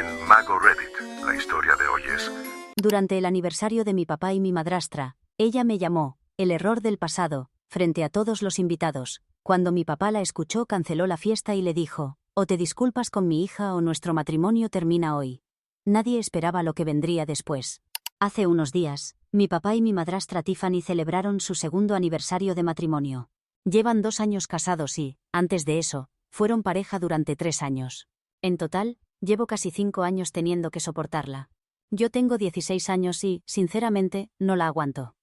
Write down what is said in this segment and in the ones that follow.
En Mago Reddit, la historia de hoy es... Durante el aniversario de mi papá y mi madrastra, ella me llamó, el error del pasado, frente a todos los invitados. Cuando mi papá la escuchó, canceló la fiesta y le dijo, o te disculpas con mi hija o nuestro matrimonio termina hoy. Nadie esperaba lo que vendría después. Hace unos días, mi papá y mi madrastra Tiffany celebraron su segundo aniversario de matrimonio. Llevan 2 años casados y, antes de eso, fueron pareja durante 3 años. En total, llevo casi 5 años teniendo que soportarla. Yo tengo 16 años y, sinceramente, no la aguanto.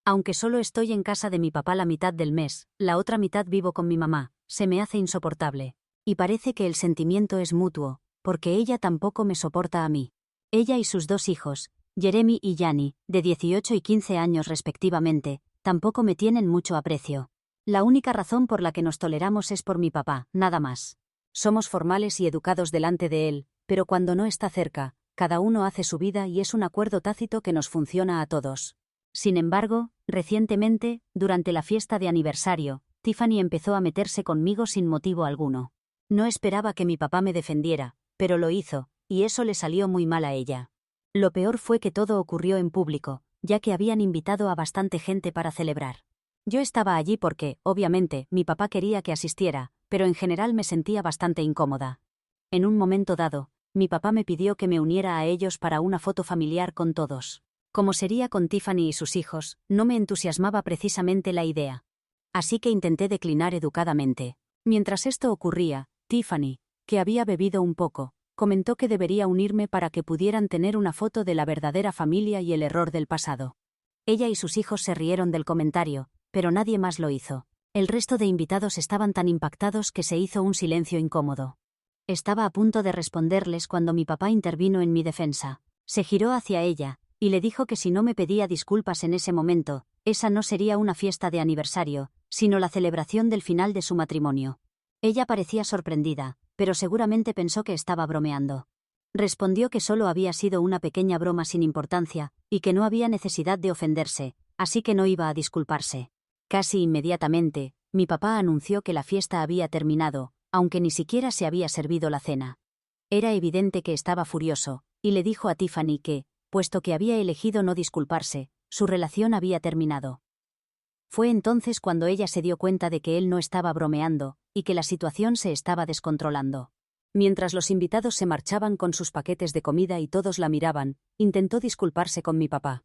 Aunque solo estoy en casa de mi papá la mitad del mes, la otra mitad vivo con mi mamá, se me hace insoportable. Y parece que el sentimiento es mutuo, porque ella tampoco me soporta a mí. Ella y sus 2 hijos, Jeremy y Yanni, de 18 y 15 años respectivamente, tampoco me tienen mucho aprecio. La única razón por la que nos toleramos es por mi papá, nada más. Somos formales y educados delante de él, pero cuando no está cerca, cada uno hace su vida y es un acuerdo tácito que nos funciona a todos. Sin embargo, recientemente, durante la fiesta de aniversario, Tiffany empezó a meterse conmigo sin motivo alguno. No esperaba que mi papá me defendiera, pero lo hizo, y eso le salió muy mal a ella. Lo peor fue que todo ocurrió en público, ya que habían invitado a bastante gente para celebrar. Yo estaba allí porque, obviamente, mi papá quería que asistiera, pero en general me sentía bastante incómoda. En un momento dado, mi papá me pidió que me uniera a ellos para una foto familiar con todos. Como sería con Tiffany y sus hijos, no me entusiasmaba precisamente la idea. Así que intenté declinar educadamente. Mientras esto ocurría, Tiffany, que había bebido un poco, comentó que debería unirme para que pudieran tener una foto de la verdadera familia y el error del pasado. Ella y sus hijos se rieron del comentario, pero nadie más lo hizo. El resto de invitados estaban tan impactados que se hizo un silencio incómodo. Estaba a punto de responderles cuando mi papá intervino en mi defensa. Se giró hacia ella, y le dijo que si no me pedía disculpas en ese momento, esa no sería una fiesta de aniversario, sino la celebración del final de su matrimonio. Ella parecía sorprendida, pero seguramente pensó que estaba bromeando. Respondió que solo había sido una pequeña broma sin importancia, y que no había necesidad de ofenderse, así que no iba a disculparse. Casi inmediatamente, mi papá anunció que la fiesta había terminado, aunque ni siquiera se había servido la cena. Era evidente que estaba furioso, y le dijo a Tiffany que, puesto que había elegido no disculparse, su relación había terminado. Fue entonces cuando ella se dio cuenta de que él no estaba bromeando, y que la situación se estaba descontrolando. Mientras los invitados se marchaban con sus paquetes de comida y todos la miraban, intentó disculparse con mi papá.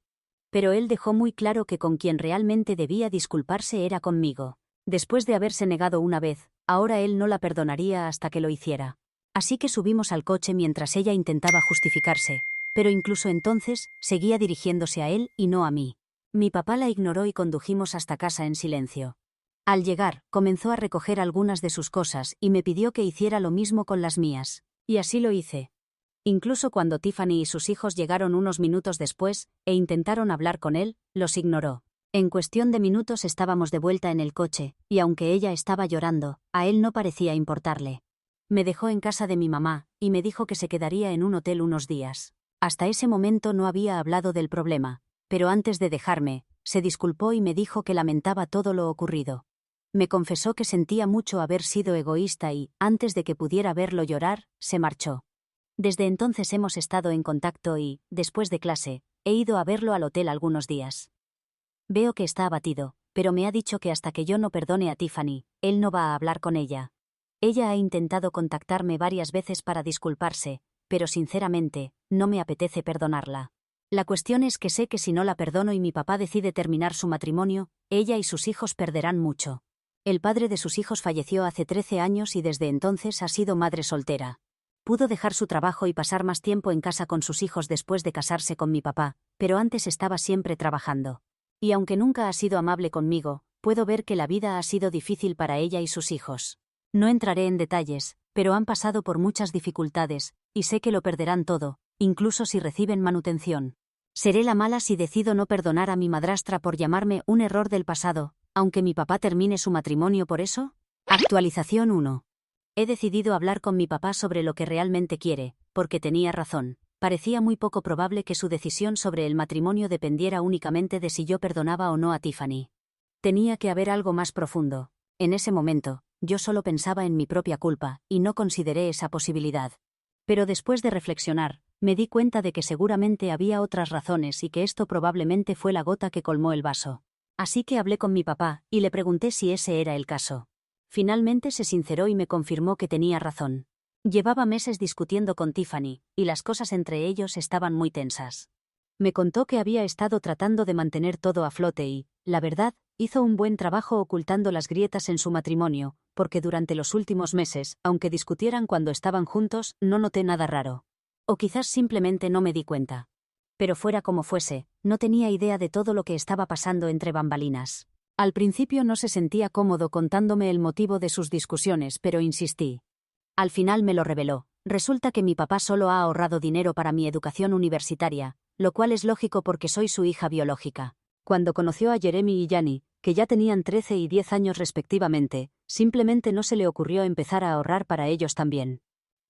Pero él dejó muy claro que con quien realmente debía disculparse era conmigo. Después de haberse negado una vez, ahora él no la perdonaría hasta que lo hiciera. Así que subimos al coche mientras ella intentaba justificarse, pero incluso entonces, seguía dirigiéndose a él y no a mí. Mi papá la ignoró y condujimos hasta casa en silencio. Al llegar, comenzó a recoger algunas de sus cosas y me pidió que hiciera lo mismo con las mías. Y así lo hice. Incluso cuando Tiffany y sus hijos llegaron unos minutos después, e intentaron hablar con él, los ignoró. En cuestión de minutos estábamos de vuelta en el coche, y aunque ella estaba llorando, a él no parecía importarle. Me dejó en casa de mi mamá, y me dijo que se quedaría en un hotel unos días. Hasta ese momento no había hablado del problema, pero antes de dejarme, se disculpó y me dijo que lamentaba todo lo ocurrido. Me confesó que sentía mucho haber sido egoísta y, antes de que pudiera verlo llorar, se marchó. Desde entonces hemos estado en contacto y, después de clase, he ido a verlo al hotel algunos días. Veo que está abatido, pero me ha dicho que hasta que yo no perdone a Tiffany, él no va a hablar con ella. Ella ha intentado contactarme varias veces para disculparse, pero sinceramente, no me apetece perdonarla. La cuestión es que sé que si no la perdono y mi papá decide terminar su matrimonio, ella y sus hijos perderán mucho. El padre de sus hijos falleció hace 13 años y desde entonces ha sido madre soltera. Pudo dejar su trabajo y pasar más tiempo en casa con sus hijos después de casarse con mi papá, pero antes estaba siempre trabajando. Y aunque nunca ha sido amable conmigo, puedo ver que la vida ha sido difícil para ella y sus hijos. No entraré en detalles, pero han pasado por muchas dificultades, y sé que lo perderán todo, incluso si reciben manutención. Seré la mala si decido no perdonar a mi madrastra por llamarme un error del pasado, aunque mi papá termine su matrimonio por eso. Actualización 1. He decidido hablar con mi papá sobre lo que realmente quiere, porque tenía razón. Parecía muy poco probable que su decisión sobre el matrimonio dependiera únicamente de si yo perdonaba o no a Tiffany. Tenía que haber algo más profundo. En ese momento, yo solo pensaba en mi propia culpa, y no consideré esa posibilidad. Pero después de reflexionar, me di cuenta de que seguramente había otras razones y que esto probablemente fue la gota que colmó el vaso. Así que hablé con mi papá y le pregunté si ese era el caso. Finalmente se sinceró y me confirmó que tenía razón. Llevaba meses discutiendo con Tiffany, y las cosas entre ellos estaban muy tensas. Me contó que había estado tratando de mantener todo a flote y, la verdad, hizo un buen trabajo ocultando las grietas en su matrimonio, porque durante los últimos meses, aunque discutieran cuando estaban juntos, no noté nada raro. O quizás simplemente no me di cuenta. Pero fuera como fuese, no tenía idea de todo lo que estaba pasando entre bambalinas. Al principio no se sentía cómodo contándome el motivo de sus discusiones, pero insistí. Al final me lo reveló. Resulta que mi papá solo ha ahorrado dinero para mi educación universitaria, lo cual es lógico porque soy su hija biológica. Cuando conoció a Jeremy y Yanni, que ya tenían 13 y 10 años respectivamente, simplemente no se le ocurrió empezar a ahorrar para ellos también.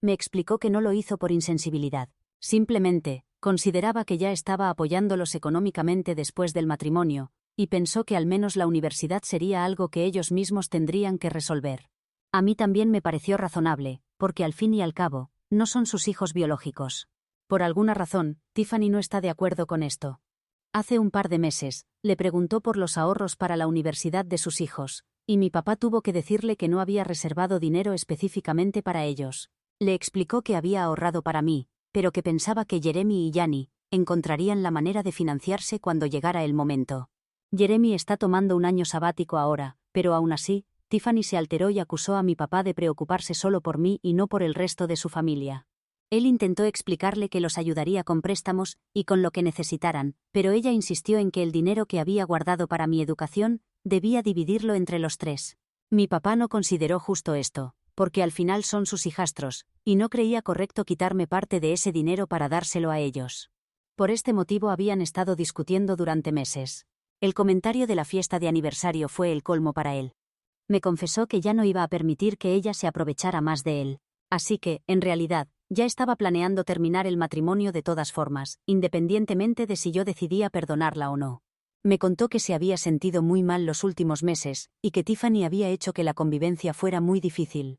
Me explicó que no lo hizo por insensibilidad. Simplemente, consideraba que ya estaba apoyándolos económicamente después del matrimonio, y pensó que al menos la universidad sería algo que ellos mismos tendrían que resolver. A mí también me pareció razonable, porque al fin y al cabo, no son sus hijos biológicos. Por alguna razón, Tiffany no está de acuerdo con esto. Hace un par de meses, le preguntó por los ahorros para la universidad de sus hijos, y mi papá tuvo que decirle que no había reservado dinero específicamente para ellos. Le explicó que había ahorrado para mí, pero que pensaba que Jeremy y Yanni encontrarían la manera de financiarse cuando llegara el momento. Jeremy está tomando un año sabático ahora, pero aún así, Tiffany se alteró y acusó a mi papá de preocuparse solo por mí y no por el resto de su familia. Él intentó explicarle que los ayudaría con préstamos y con lo que necesitaran, pero ella insistió en que el dinero que había guardado para mi educación debía dividirlo entre los tres. Mi papá no consideró justo esto, porque al final son sus hijastros, y no creía correcto quitarme parte de ese dinero para dárselo a ellos. Por este motivo habían estado discutiendo durante meses. El comentario de la fiesta de aniversario fue el colmo para él. Me confesó que ya no iba a permitir que ella se aprovechara más de él. Así que, en realidad, ya estaba planeando terminar el matrimonio de todas formas, independientemente de si yo decidía perdonarla o no. Me contó que se había sentido muy mal los últimos meses, y que Tiffany había hecho que la convivencia fuera muy difícil.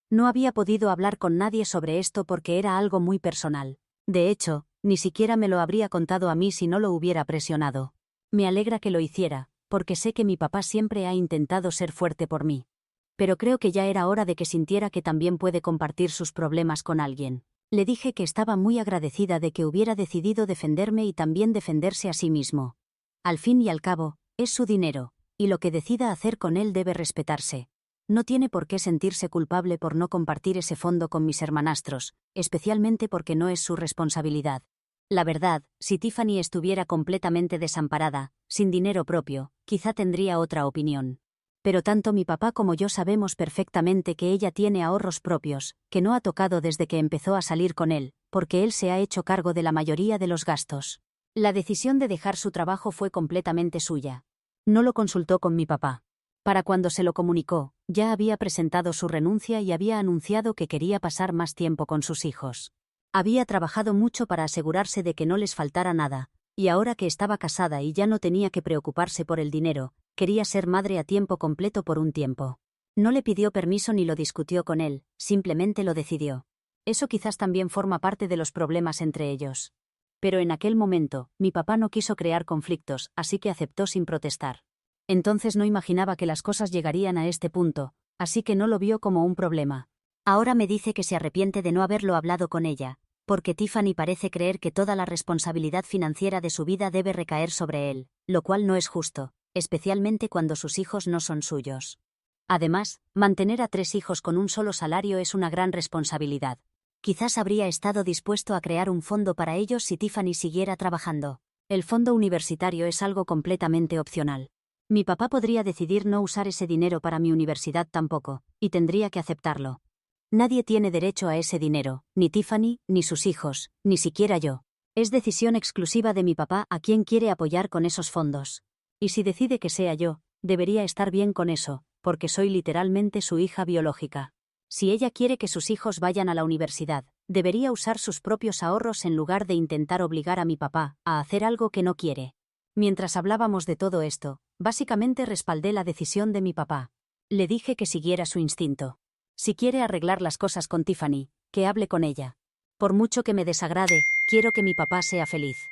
No había podido hablar con nadie sobre esto porque era algo muy personal. De hecho, ni siquiera me lo habría contado a mí si no lo hubiera presionado. Me alegra que lo hiciera, porque sé que mi papá siempre ha intentado ser fuerte por mí. Pero creo que ya era hora de que sintiera que también puede compartir sus problemas con alguien. Le dije que estaba muy agradecida de que hubiera decidido defenderme y también defenderse a sí mismo. Al fin y al cabo, es su dinero, y lo que decida hacer con él debe respetarse. No tiene por qué sentirse culpable por no compartir ese fondo con mis hermanastros, especialmente porque no es su responsabilidad. La verdad, si Tiffany estuviera completamente desamparada, sin dinero propio, quizá tendría otra opinión. Pero tanto mi papá como yo sabemos perfectamente que ella tiene ahorros propios, que no ha tocado desde que empezó a salir con él, porque él se ha hecho cargo de la mayoría de los gastos. La decisión de dejar su trabajo fue completamente suya. No lo consultó con mi papá. Para cuando se lo comunicó, ya había presentado su renuncia y había anunciado que quería pasar más tiempo con sus hijos. Había trabajado mucho para asegurarse de que no les faltara nada, y ahora que estaba casada y ya no tenía que preocuparse por el dinero, quería ser madre a tiempo completo por un tiempo. No le pidió permiso ni lo discutió con él, simplemente lo decidió. Eso quizás también forma parte de los problemas entre ellos. Pero en aquel momento, mi papá no quiso crear conflictos, así que aceptó sin protestar. Entonces no imaginaba que las cosas llegarían a este punto, así que no lo vio como un problema. Ahora me dice que se arrepiente de no haberlo hablado con ella, porque Tiffany parece creer que toda la responsabilidad financiera de su vida debe recaer sobre él, lo cual no es justo, especialmente cuando sus hijos no son suyos. Además, mantener a 3 hijos con un solo salario es una gran responsabilidad. Quizás habría estado dispuesto a crear un fondo para ellos si Tiffany siguiera trabajando. El fondo universitario es algo completamente opcional. Mi papá podría decidir no usar ese dinero para mi universidad tampoco, y tendría que aceptarlo. Nadie tiene derecho a ese dinero, ni Tiffany, ni sus hijos, ni siquiera yo. Es decisión exclusiva de mi papá a quién quiere apoyar con esos fondos. Y si decide que sea yo, debería estar bien con eso, porque soy literalmente su hija biológica. Si ella quiere que sus hijos vayan a la universidad, debería usar sus propios ahorros en lugar de intentar obligar a mi papá a hacer algo que no quiere. Mientras hablábamos de todo esto, básicamente respaldé la decisión de mi papá. Le dije que siguiera su instinto. Si quiere arreglar las cosas con Tiffany, que hable con ella. Por mucho que me desagrade, quiero que mi papá sea feliz.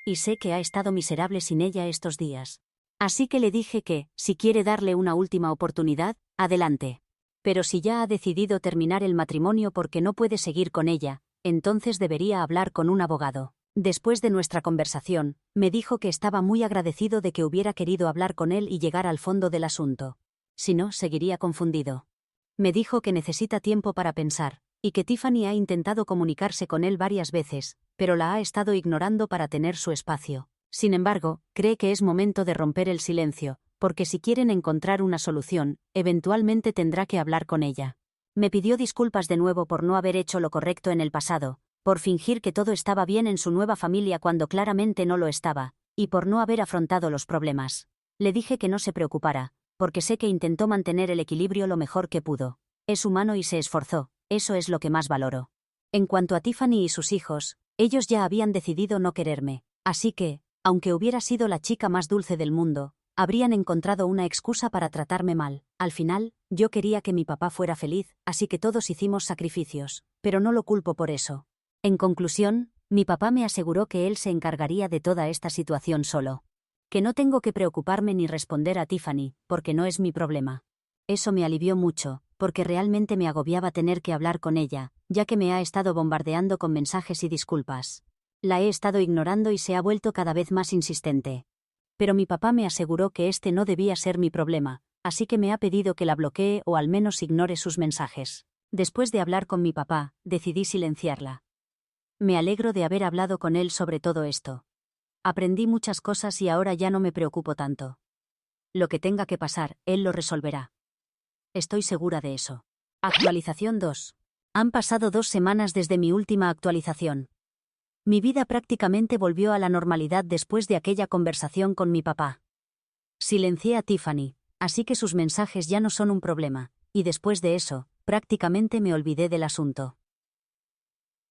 Y sé que ha estado miserable sin ella estos días. Así que le dije que, si quiere darle una última oportunidad, adelante. Pero si ya ha decidido terminar el matrimonio porque no puede seguir con ella, entonces debería hablar con un abogado. Después de nuestra conversación, me dijo que estaba muy agradecido de que hubiera querido hablar con él y llegar al fondo del asunto. Si no, seguiría confundido. Me dijo que necesita tiempo para pensar, y que Tiffany ha intentado comunicarse con él varias veces, pero la ha estado ignorando para tener su espacio. Sin embargo, cree que es momento de romper el silencio, porque si quieren encontrar una solución, eventualmente tendrá que hablar con ella. Me pidió disculpas de nuevo por no haber hecho lo correcto en el pasado, por fingir que todo estaba bien en su nueva familia cuando claramente no lo estaba, y por no haber afrontado los problemas. Le dije que no se preocupara, porque sé que intentó mantener el equilibrio lo mejor que pudo. Es humano y se esforzó, eso es lo que más valoro. En cuanto a Tiffany y sus hijos, ellos ya habían decidido no quererme, así que, aunque hubiera sido la chica más dulce del mundo, habrían encontrado una excusa para tratarme mal. Al final, yo quería que mi papá fuera feliz, así que todos hicimos sacrificios, pero no lo culpo por eso. En conclusión, mi papá me aseguró que él se encargaría de toda esta situación solo. Que no tengo que preocuparme ni responder a Tiffany, porque no es mi problema. Eso me alivió mucho, porque realmente me agobiaba tener que hablar con ella, ya que me ha estado bombardeando con mensajes y disculpas. La he estado ignorando y se ha vuelto cada vez más insistente. Pero mi papá me aseguró que este no debía ser mi problema, así que me ha pedido que la bloquee o al menos ignore sus mensajes. Después de hablar con mi papá, decidí silenciarla. Me alegro de haber hablado con él sobre todo esto. Aprendí muchas cosas y ahora ya no me preocupo tanto. Lo que tenga que pasar, él lo resolverá. Estoy segura de eso. Actualización 2. Han pasado 2 semanas desde mi última actualización. Mi vida prácticamente volvió a la normalidad después de aquella conversación con mi papá. Silencié a Tiffany, así que sus mensajes ya no son un problema, y después de eso, prácticamente me olvidé del asunto.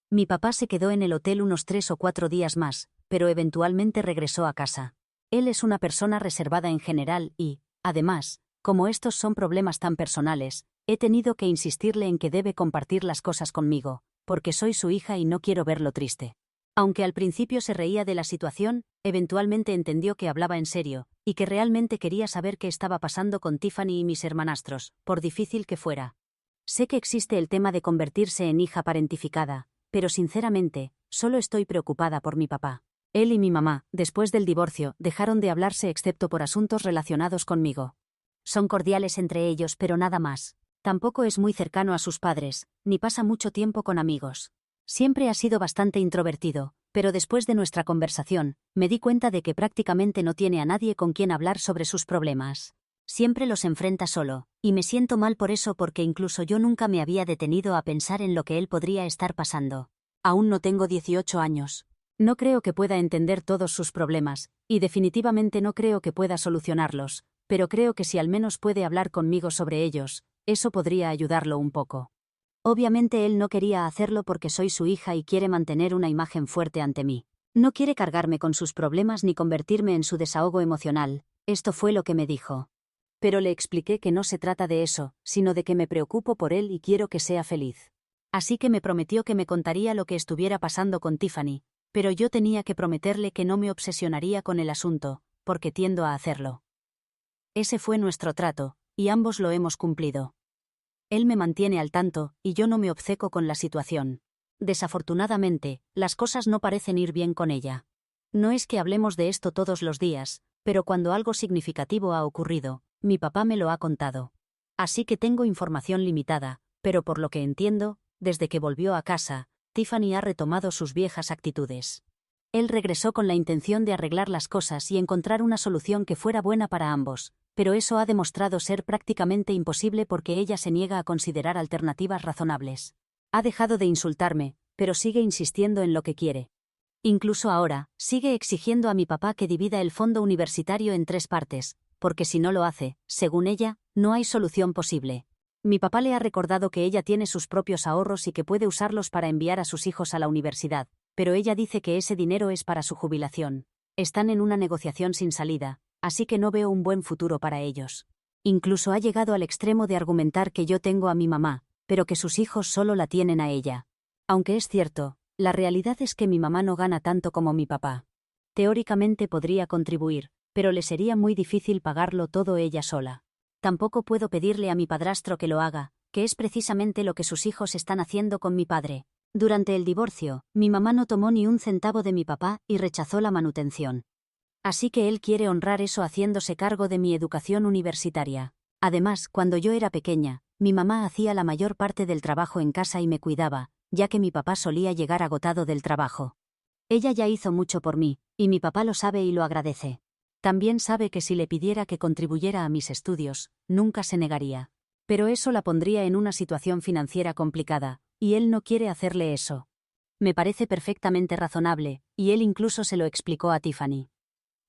Mi papá se quedó en el hotel unos 3 o 4 días más, pero eventualmente regresó a casa. Él es una persona reservada en general y, además, como estos son problemas tan personales, he tenido que insistirle en que debe compartir las cosas conmigo, porque soy su hija y no quiero verlo triste. Aunque al principio se reía de la situación, eventualmente entendió que hablaba en serio, y que realmente quería saber qué estaba pasando con Tiffany y mis hermanastros, por difícil que fuera. Sé que existe el tema de convertirse en hija parentificada, pero sinceramente, solo estoy preocupada por mi papá. Él y mi mamá, después del divorcio, dejaron de hablarse excepto por asuntos relacionados conmigo. Son cordiales entre ellos, pero nada más. Tampoco es muy cercano a sus padres, ni pasa mucho tiempo con amigos. Siempre ha sido bastante introvertido, pero después de nuestra conversación, me di cuenta de que prácticamente no tiene a nadie con quien hablar sobre sus problemas. Siempre los enfrenta solo, y me siento mal por eso porque incluso yo nunca me había detenido a pensar en lo que él podría estar pasando. Aún no tengo 18 años. No creo que pueda entender todos sus problemas, y definitivamente no creo que pueda solucionarlos, pero creo que si al menos puede hablar conmigo sobre ellos, eso podría ayudarlo un poco. Obviamente él no quería hacerlo porque soy su hija y quiere mantener una imagen fuerte ante mí. No quiere cargarme con sus problemas ni convertirme en su desahogo emocional, esto fue lo que me dijo. Pero le expliqué que no se trata de eso, sino de que me preocupo por él y quiero que sea feliz. Así que me prometió que me contaría lo que estuviera pasando con Tiffany, pero yo tenía que prometerle que no me obsesionaría con el asunto, porque tiendo a hacerlo. Ese fue nuestro trato, y ambos lo hemos cumplido. Él me mantiene al tanto, y yo no me obceco con la situación. Desafortunadamente, las cosas no parecen ir bien con ella. No es que hablemos de esto todos los días, pero cuando algo significativo ha ocurrido, mi papá me lo ha contado. Así que tengo información limitada, pero por lo que entiendo, desde que volvió a casa, Tiffany ha retomado sus viejas actitudes. Él regresó con la intención de arreglar las cosas y encontrar una solución que fuera buena para ambos, pero eso ha demostrado ser prácticamente imposible porque ella se niega a considerar alternativas razonables. Ha dejado de insultarme, pero sigue insistiendo en lo que quiere. Incluso ahora, sigue exigiendo a mi papá que divida el fondo universitario en 3 partes, porque si no lo hace, según ella, no hay solución posible. Mi papá le ha recordado que ella tiene sus propios ahorros y que puede usarlos para enviar a sus hijos a la universidad, pero ella dice que ese dinero es para su jubilación. Están en una negociación sin salida, así que no veo un buen futuro para ellos. Incluso ha llegado al extremo de argumentar que yo tengo a mi mamá, pero que sus hijos solo la tienen a ella. Aunque es cierto, La realidad es que mi mamá no gana tanto como mi papá. Teóricamente podría contribuir, pero le sería muy difícil pagarlo todo ella sola. Tampoco puedo pedirle a mi padrastro que lo haga, que es precisamente lo que sus hijos están haciendo con mi padre. Durante el divorcio, mi mamá no tomó ni un centavo de mi papá y rechazó la manutención. Así que él quiere honrar eso haciéndose cargo de mi educación universitaria. Además, cuando yo era pequeña, mi mamá hacía la mayor parte del trabajo en casa y me cuidaba, ya que mi papá solía llegar agotado del trabajo. Ella ya hizo mucho por mí, y mi papá lo sabe y lo agradece. También sabe que si le pidiera que contribuyera a mis estudios, nunca se negaría. Pero eso la pondría en una situación financiera complicada, y él no quiere hacerle eso. Me parece perfectamente razonable, y él incluso se lo explicó a Tiffany.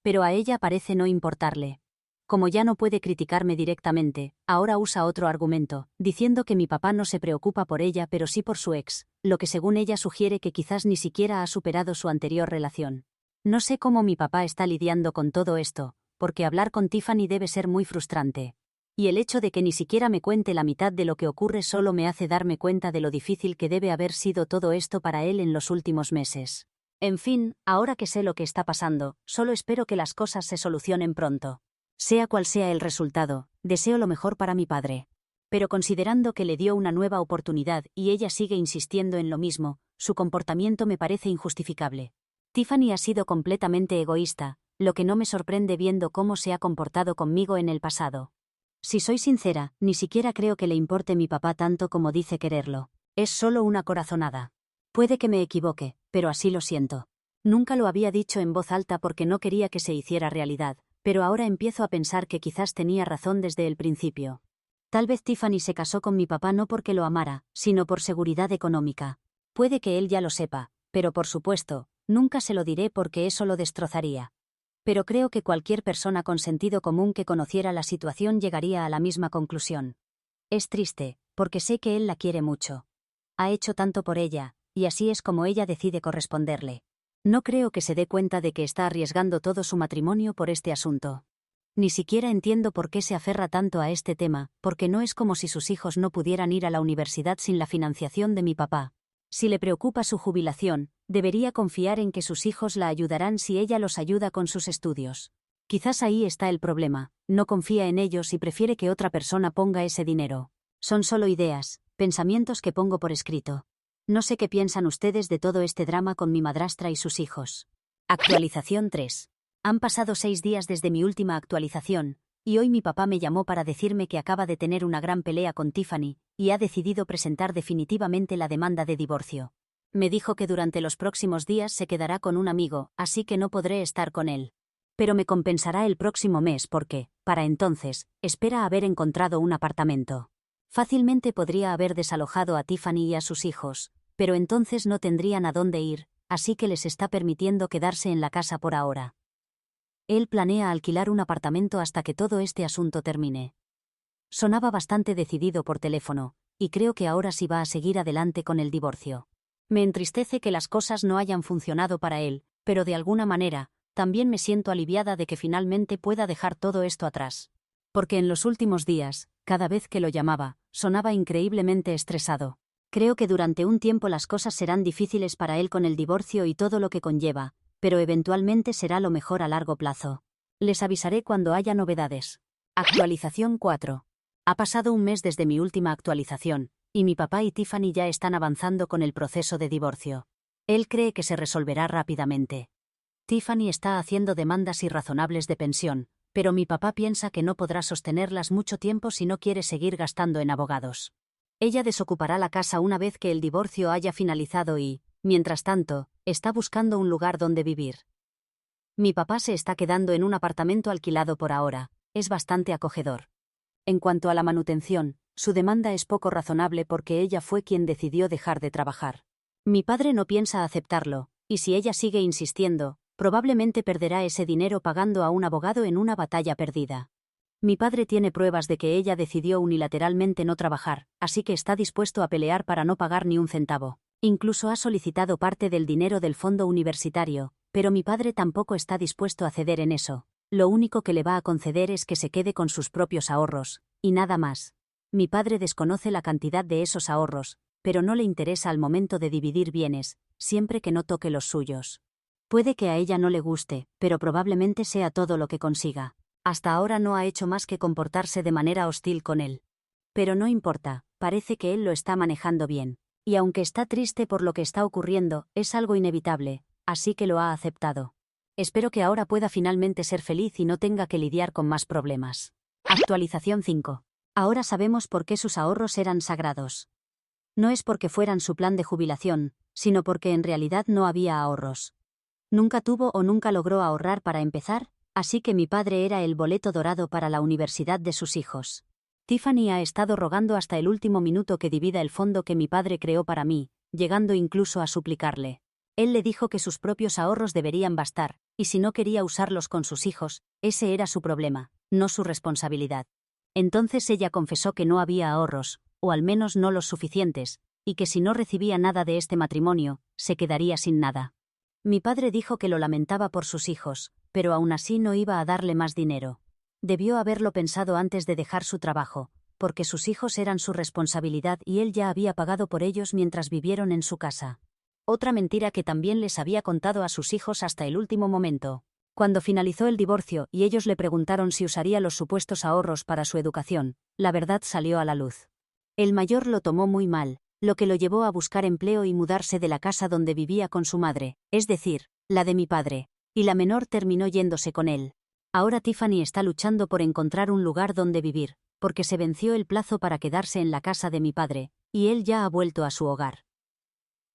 Pero a ella parece no importarle. Como ya no puede criticarme directamente, ahora usa otro argumento, diciendo que mi papá no se preocupa por ella pero sí por su ex, lo que según ella sugiere que quizás ni siquiera ha superado su anterior relación. No sé cómo mi papá está lidiando con todo esto, porque hablar con Tiffany debe ser muy frustrante. Y el hecho de que ni siquiera me cuente la mitad de lo que ocurre solo me hace darme cuenta de lo difícil que debe haber sido todo esto para él en los últimos meses. En fin, ahora que sé lo que está pasando, solo espero que las cosas se solucionen pronto. Sea cual sea el resultado, deseo lo mejor para mi padre. Pero considerando que le dio una nueva oportunidad y ella sigue insistiendo en lo mismo, su comportamiento me parece injustificable. Tiffany ha sido completamente egoísta, lo que no me sorprende viendo cómo se ha comportado conmigo en el pasado. Si soy sincera, ni siquiera creo que le importe mi papá tanto como dice quererlo. Es solo una corazonada. Puede que me equivoque, pero así lo siento. Nunca lo había dicho en voz alta porque no quería que se hiciera realidad, pero ahora empiezo a pensar que quizás tenía razón desde el principio. Tal vez Tiffany se casó con mi papá no porque lo amara, sino por seguridad económica. Puede que él ya lo sepa, pero por supuesto, nunca se lo diré porque eso lo destrozaría. Pero creo que cualquier persona con sentido común que conociera la situación llegaría a la misma conclusión. Es triste, porque sé que él la quiere mucho. Ha hecho tanto por ella, y así es como ella decide corresponderle. No creo que se dé cuenta de que está arriesgando todo su matrimonio por este asunto. Ni siquiera entiendo por qué se aferra tanto a este tema, porque no es como si sus hijos no pudieran ir a la universidad sin la financiación de mi papá. Si le preocupa su jubilación, debería confiar en que sus hijos la ayudarán si ella los ayuda con sus estudios. Quizás ahí está el problema, no confía en ellos y prefiere que otra persona ponga ese dinero. Son solo ideas, pensamientos que pongo por escrito. No sé qué piensan ustedes de todo este drama con mi madrastra y sus hijos. Actualización 3. Han pasado 6 días desde mi última actualización, y hoy mi papá me llamó para decirme que acaba de tener una gran pelea con Tiffany, y ha decidido presentar definitivamente la demanda de divorcio. Me dijo que durante los próximos días se quedará con un amigo, así que no podré estar con él. Pero me compensará el próximo mes porque, para entonces, espera haber encontrado un apartamento. Fácilmente podría haber desalojado a Tiffany y a sus hijos, pero entonces no tendrían a dónde ir, así que les está permitiendo quedarse en la casa por ahora. Él planea alquilar un apartamento hasta que todo este asunto termine. Sonaba bastante decidido por teléfono, y creo que ahora sí va a seguir adelante con el divorcio. Me entristece que las cosas no hayan funcionado para él, pero de alguna manera, también me siento aliviada de que finalmente pueda dejar todo esto atrás. Porque en los últimos días, cada vez que lo llamaba, sonaba increíblemente estresado. Creo que durante un tiempo las cosas serán difíciles para él con el divorcio y todo lo que conlleva, pero eventualmente será lo mejor a largo plazo. Les avisaré cuando haya novedades. Actualización 4. Ha pasado un mes desde mi última actualización, y mi papá y Tiffany ya están avanzando con el proceso de divorcio. Él cree que se resolverá rápidamente. Tiffany está haciendo demandas irrazonables de pensión, pero mi papá piensa que no podrá sostenerlas mucho tiempo si no quiere seguir gastando en abogados. Ella desocupará la casa una vez que el divorcio haya finalizado y, mientras tanto, está buscando un lugar donde vivir. Mi papá se está quedando en un apartamento alquilado por ahora, es bastante acogedor. En cuanto a la manutención, su demanda es poco razonable porque ella fue quien decidió dejar de trabajar. Mi padre no piensa aceptarlo, y si ella sigue insistiendo, probablemente perderá ese dinero pagando a un abogado en una batalla perdida. Mi padre tiene pruebas de que ella decidió unilateralmente no trabajar, así que está dispuesto a pelear para no pagar ni un centavo. Incluso ha solicitado parte del dinero del fondo universitario, pero mi padre tampoco está dispuesto a ceder en eso. Lo único que le va a conceder es que se quede con sus propios ahorros, y nada más. Mi padre desconoce la cantidad de esos ahorros, pero no le interesa al momento de dividir bienes, siempre que no toque los suyos. Puede que a ella no le guste, pero probablemente sea todo lo que consiga. Hasta ahora no ha hecho más que comportarse de manera hostil con él. Pero no importa, parece que él lo está manejando bien. Y aunque está triste por lo que está ocurriendo, es algo inevitable, así que lo ha aceptado. Espero que ahora pueda finalmente ser feliz y no tenga que lidiar con más problemas. Actualización 5. Ahora sabemos por qué sus ahorros eran sagrados. No es porque fueran su plan de jubilación, sino porque en realidad no había ahorros. Nunca tuvo o nunca logró ahorrar para empezar, así que mi padre era el boleto dorado para la universidad de sus hijos. Tiffany ha estado rogando hasta el último minuto que divida el fondo que mi padre creó para mí, llegando incluso a suplicarle. Él le dijo que sus propios ahorros deberían bastar, y si no quería usarlos con sus hijos, ese era su problema, no su responsabilidad. Entonces ella confesó que no había ahorros, o al menos no los suficientes, y que si no recibía nada de este matrimonio, se quedaría sin nada. Mi padre dijo que lo lamentaba por sus hijos, pero aún así no iba a darle más dinero. Debió haberlo pensado antes de dejar su trabajo, porque sus hijos eran su responsabilidad y él ya había pagado por ellos mientras vivieron en su casa. Otra mentira que también les había contado a sus hijos hasta el último momento. Cuando finalizó el divorcio y ellos le preguntaron si usaría los supuestos ahorros para su educación, la verdad salió a la luz. El mayor lo tomó muy mal, lo que lo llevó a buscar empleo y mudarse de la casa donde vivía con su madre, es decir, la de mi padre, y la menor terminó yéndose con él. Ahora Tiffany está luchando por encontrar un lugar donde vivir, porque se venció el plazo para quedarse en la casa de mi padre, y él ya ha vuelto a su hogar.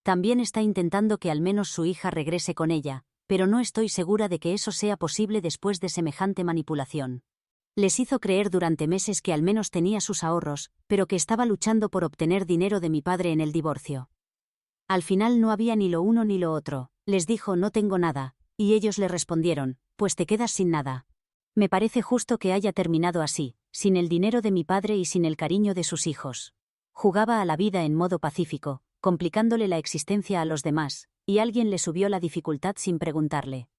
También está intentando que al menos su hija regrese con ella, pero no estoy segura de que eso sea posible después de semejante manipulación. Les hizo creer durante meses que al menos tenía sus ahorros, pero que estaba luchando por obtener dinero de mi padre en el divorcio. Al final no había ni lo uno ni lo otro, les dijo no tengo nada, y ellos le respondieron, pues te quedas sin nada. Me parece justo que haya terminado así, sin el dinero de mi padre y sin el cariño de sus hijos. Jugaba a la vida en modo pacífico, complicándole la existencia a los demás, y alguien le subió la dificultad sin preguntarle.